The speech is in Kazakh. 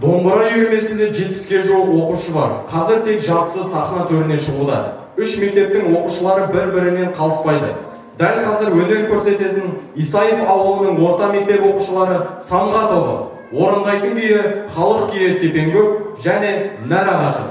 Домбыра үйірмесінде 70-ге жуық оқушы бар. Қазір тек жартысы сахна төріне шығуда. 3 мектептің оқушылары бір-бірінен қалыспайды. Дәл қазір өнер көрсететін Исаев ауылының орта мектеп оқушылары самға тобы. Орындайтын күйі халық күйі Тепеңкөк және Нәр ағашы.